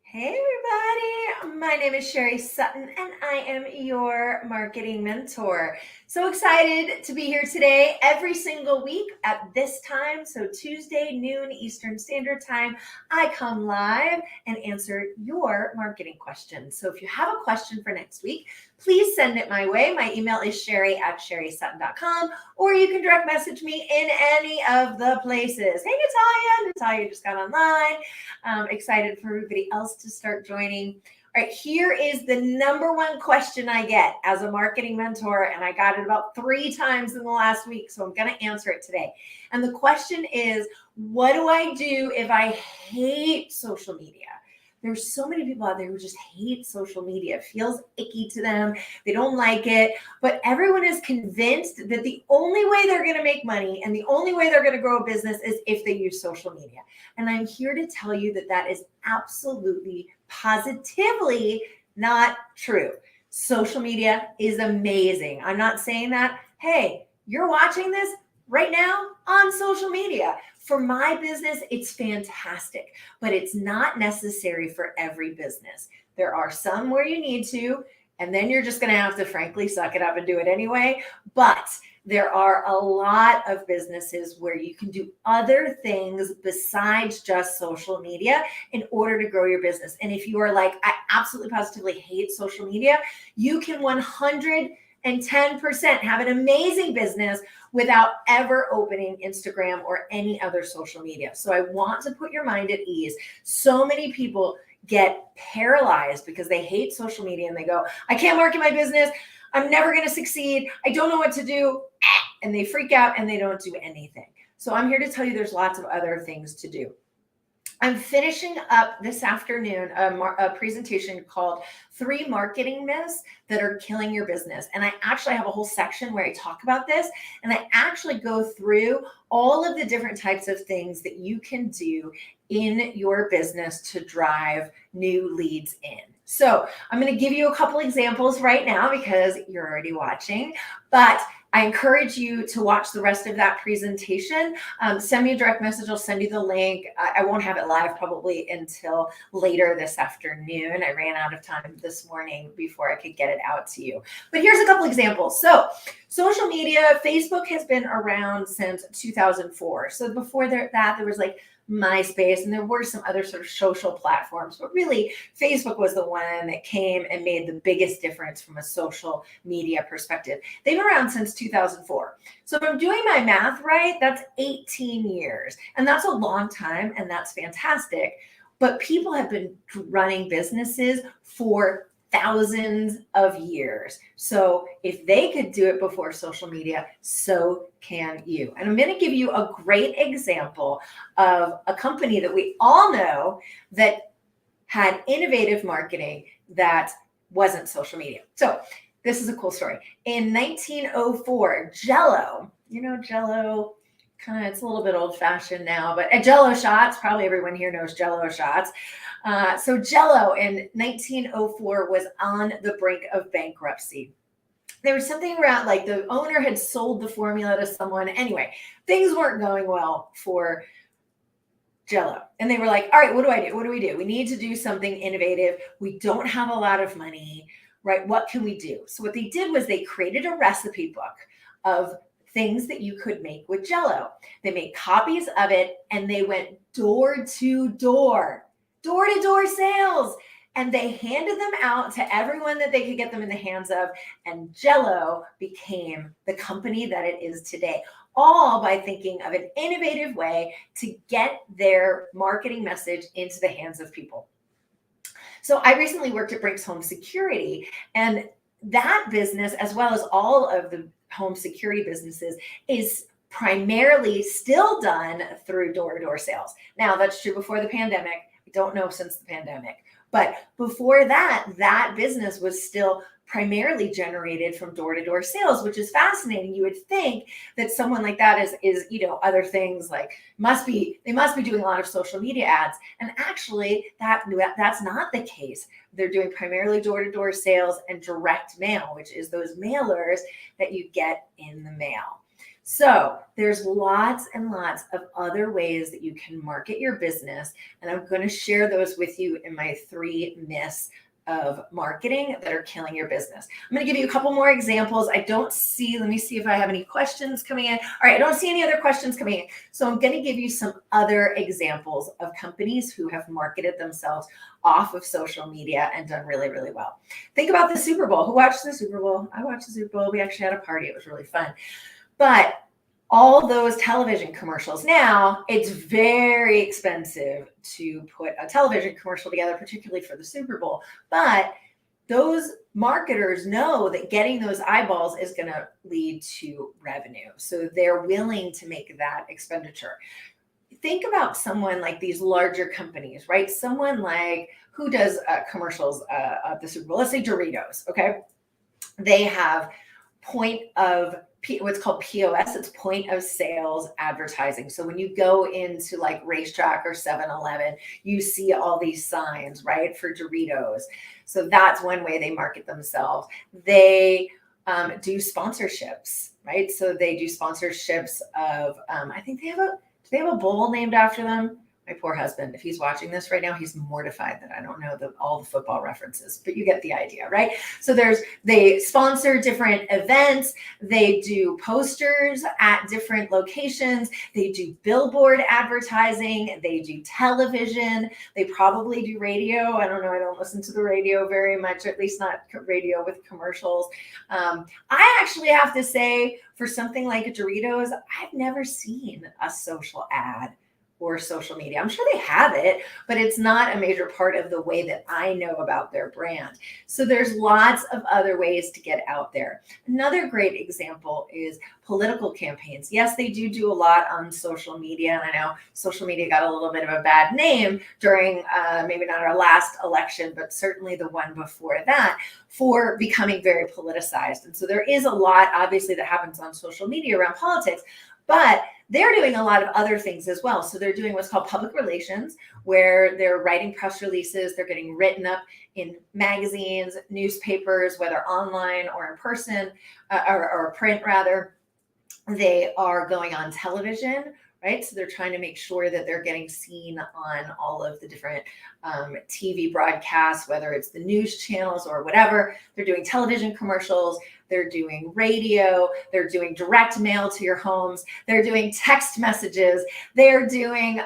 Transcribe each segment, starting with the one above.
Hey everybody, my name is Sherry Sutton and I am your marketing mentor. So excited to be here today every single week at this time. So Tuesday, noon Eastern Standard Time, I come live and answer your marketing questions. So if you have a question for next week, please send it my way. My email is sherry@sherrysutton.com, or you can direct message me in any of the places. Hey Natalia just got online. Excited for everybody else to start joining. All right, here is the number one question I get as a marketing mentor, and I got it about 3 times in the last week, so I'm going to answer it today. And the question is, what do I do if I hate social media? There's so many people out there who just hate social media. It feels icky to them. They don't like it. But everyone is convinced that the only way they're going to make money and the only way they're going to grow a business is if they use social media. And I'm here to tell you that that is absolutely, positively not true. Social media is amazing. I'm not saying that, hey, you're watching this right now on social media. For my business, it's fantastic, but it's not necessary for every business. There are some where you need to, and then you're just going to have to frankly suck it up and do it anyway. But there are a lot of businesses where you can do other things besides just social media in order to grow your business. And if you are like, I absolutely positively hate social media, you can 110% have an amazing business without ever opening Instagram or any other social media. So I want to put your mind at ease. So many people get paralyzed because they hate social media and they go, I can't market my business. I'm never going to succeed. I don't know what to do. And they freak out and they don't do anything. So I'm here to tell you there's lots of other things to do. I'm finishing up this afternoon a presentation called 3 Marketing Myths That Are Killing Your Business. And I actually have a whole section where I talk about this. And I actually go through all of the different types of things that you can do in your business to drive new leads in. So I'm going to give you a couple examples right now because you're already watching, but I encourage you to watch the rest of that presentation. Send me a direct message. I'll send you the link. I won't have it live probably until later this afternoon. I ran out of time this morning before I could get it out to you. But here's a couple examples. So social media, Facebook has been around since 2004. So before there was like MySpace, and there were some other sort of social platforms, but really Facebook was the one that came and made the biggest difference from a social media perspective. They've been around since 2004. So if I'm doing my math right, that's 18 years. And that's a long time, and that's fantastic. But people have been running businesses for thousands of years. So if they could do it before social media, so can you. And I'm going to give you a great example of a company that we all know that had innovative marketing that wasn't social media. So this is a cool story. In 1904, Jell-O, Jell-O, it's a little bit old fashioned now, but Jell-O shots, probably everyone here knows Jell-O shots. So Jell-O in 1904 was on the brink of bankruptcy. There was something around like the owner had sold the formula to someone. Anyway, things weren't going well for Jell-O. And they were like, all right, what do I do? What do we do? We need to do something innovative. We don't have a lot of money, right? What can we do? So what they did was they created a recipe book of things that you could make with Jell-O. They made copies of it and they went door to door sales. And they handed them out to everyone that they could get them in the hands of. And Jell-O became the company that it is today, all by thinking of an innovative way to get their marketing message into the hands of people. So I recently worked at Brinks Home Security, and that business, as well as all of the home security businesses, is primarily still done through door-to-door sales. Now, that's true before the pandemic. I don't know since the pandemic. But before that, that business was still primarily generated from door-to-door sales, which is fascinating. You would think that someone like that is other things like they must be doing a lot of social media ads. And actually that's not the case. They're doing primarily door-to-door sales and direct mail, which is those mailers that you get in the mail. So there's lots and lots of other ways that you can market your business. And I'm going to share those with you in my 3 myths of marketing that are killing your business. I'm going to give you a couple more examples. Let me see if I have any questions coming in. All right, I don't see any other questions coming in. So I'm going to give you some other examples of companies who have marketed themselves off of social media and done really, really well. Think about the Super Bowl. Who watched the Super Bowl? I watched the Super Bowl. We actually had a party. It was really fun. But all those television commercials now, it's very expensive to put a television commercial together, particularly for the Super Bowl. But those marketers know that getting those eyeballs is going to lead to revenue. So they're willing to make that expenditure. Think about someone like these larger companies, right? Someone like who does commercials of the Super Bowl? Let's say Doritos, okay? They have what's called POS, it's point of sales advertising. So when you go into like Racetrack or 7-Eleven, you see all these signs, right, for Doritos. So that's one way they market themselves. They do sponsorships, right? So they do sponsorships of, I think do they have a bowl named after them? My poor husband, if he's watching this right now, he's mortified that I don't know all the football references, but you get the idea, right? So they sponsor different events. They do posters at different locations. They do billboard advertising. They do television. They probably do radio. I don't know. I don't listen to the radio very much, at least not radio with commercials. I actually have to say, for something like Doritos, I've never seen a social ad or social media. I'm sure they have it, but it's not a major part of the way that I know about their brand. So there's lots of other ways to get out there. Another great example is political campaigns. Yes, they do a lot on social media. And I know social media got a little bit of a bad name during maybe not our last election, but certainly the one before that, for becoming very politicized. And so there is a lot, obviously, that happens on social media around politics, but they're doing a lot of other things as well. So they're doing what's called public relations, where they're writing press releases. They're getting written up in magazines, newspapers, whether online or in person, or print rather. They are going on television, right? So they're trying to make sure that they're getting seen on all of the different TV broadcasts, whether it's the news channels or whatever. They're doing television commercials. They're doing radio. They're doing direct mail to your homes. They're doing text messages. They're doing,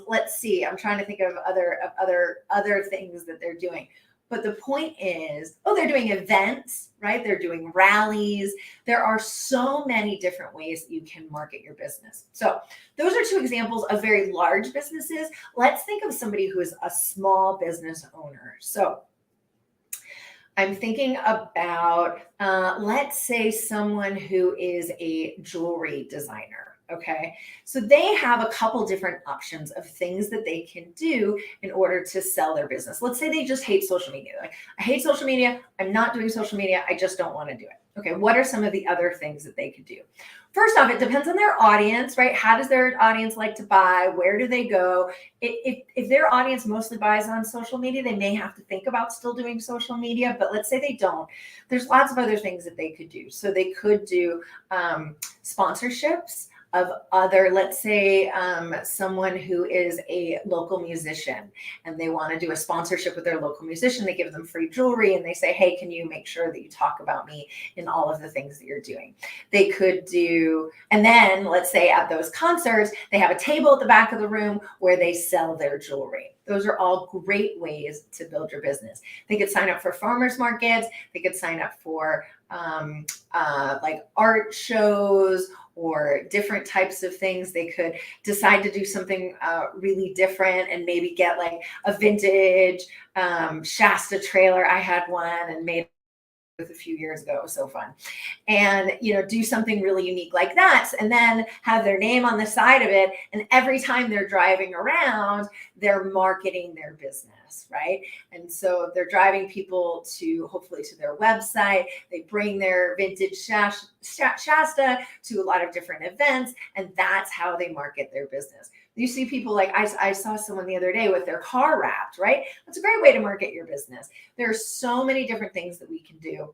let's see, I'm trying to think of other things that they're doing. But the point is, they're doing events, right? They're doing rallies. There are so many different ways that you can market your business. So those are 2 examples of very large businesses. Let's think of somebody who is a small business owner. So I'm thinking about, let's say, someone who is a jewelry designer. Okay, so they have a couple different options of things that they can do in order to sell their business. Let's say they just hate social media. Like, I hate social media. I'm not doing social media. I just don't want to do it. Okay, what are some of the other things that they could do? First off, it depends on their audience, right? How does their audience like to buy? Where do they go? If their audience mostly buys on social media, they may have to think about still doing social media, but let's say they don't. There's lots of other things that they could do. So they could do sponsorships of other, let's say someone who is a local musician and they want to do a sponsorship with their local musician. They give them free jewelry and they say, hey, can you make sure that you talk about me in all of the things that you're doing? They could do, and then let's say at those concerts, they have a table at the back of the room where they sell their jewelry. Those are all great ways to build your business. They could sign up for farmers markets. They could sign up for like art shows or different types of things. They could decide to do something really different and maybe get like a vintage Shasta trailer. I had one and made a few years ago. It was so fun. And, do something really unique like that, and then have their name on the side of it. And every time they're driving around, they're marketing their business, right? And so they're driving people hopefully to their website. They bring their vintage Shasta to a lot of different events, and that's how they market their business. You see people like, I saw someone the other day with their car wrapped, right? That's a great way to market your business. There are so many different things that we can do.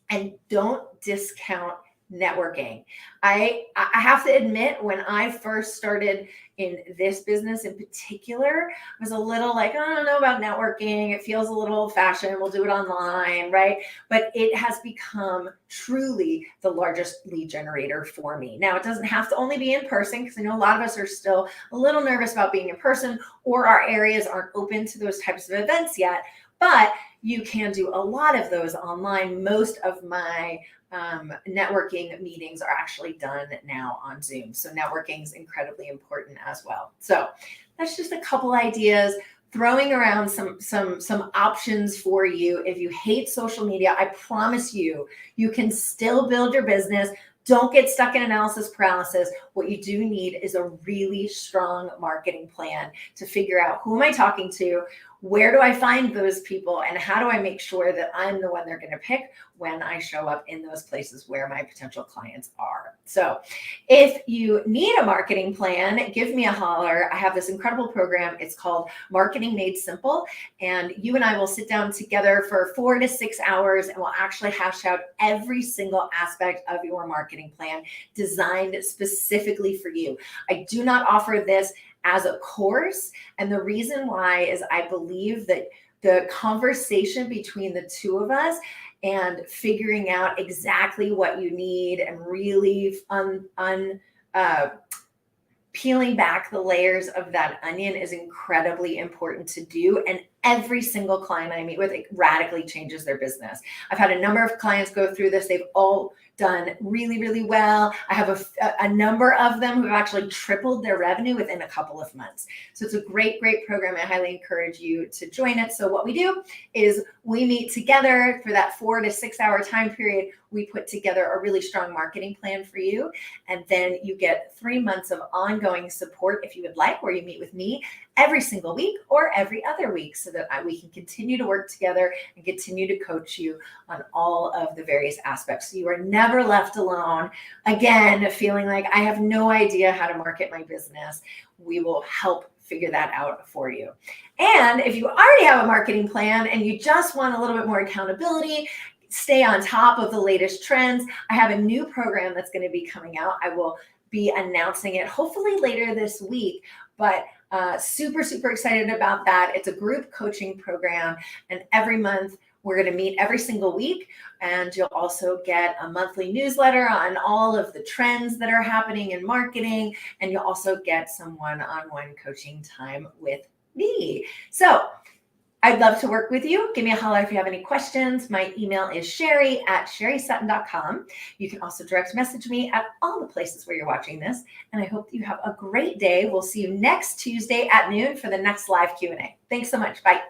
And don't discount networking. I have to admit, when I first started in this business in particular, I was a little like, I don't know about networking. It feels a little old fashioned. We'll do it online, right? But it has become truly the largest lead generator for me. Now, it doesn't have to only be in person, because I know a lot of us are still a little nervous about being in person, or our areas aren't open to those types of events yet. But you can do a lot of those online. Most of my networking meetings are actually done now on Zoom. So networking is incredibly important as well. So that's just a couple ideas, throwing around some options for you. If you hate social media, I promise you, you can still build your business. Don't get stuck in analysis paralysis. What you do need is a really strong marketing plan to figure out, who am I talking to? Where do I find those people? And how do I make sure that I'm the one they're going to pick when I show up in those places where my potential clients are? So if you need a marketing plan, give me a holler. I have this incredible program. It's called Marketing Made Simple. And you and I will sit down together for 4 to 6 hours, and we'll actually hash out every single aspect of your marketing plan designed specifically for you. I do not offer this as a course. And the reason why is I believe that the conversation between the two of us and figuring out exactly what you need and really peeling back the layers of that onion is incredibly important to do. And every single client I meet with, it radically changes their business. I've had a number of clients go through this. They've all done really, really well. I have a number of them who have actually tripled their revenue within a couple of months. So it's a great, great program. I highly encourage you to join it. So what we do is we meet together for that 4 to 6 hour time period. We put together a really strong marketing plan for you. And then you get 3 months of ongoing support, if you would like, where you meet with me every single week or every other week, so that we can continue to work together and continue to coach you on all of the various aspects. So you are never left alone, again, feeling like I have no idea how to market my business. We will help figure that out for you. And if you already have a marketing plan and you just want a little bit more accountability, stay on top of the latest trends, I have a new program that's going to be coming out. I will be announcing it hopefully later this week, but super, super excited about that. It's a group coaching program, and every month we're going to meet every single week, and you'll also get a monthly newsletter on all of the trends that are happening in marketing, and you'll also get some one-on-one coaching time with me. So I'd love to work with you. Give me a holler if you have any questions. My email is sherry@sherrysutton.com. You can also direct message me at all the places where you're watching this. And I hope you have a great day. We'll see you next Tuesday at noon for the next live Q&A. Thanks so much. Bye.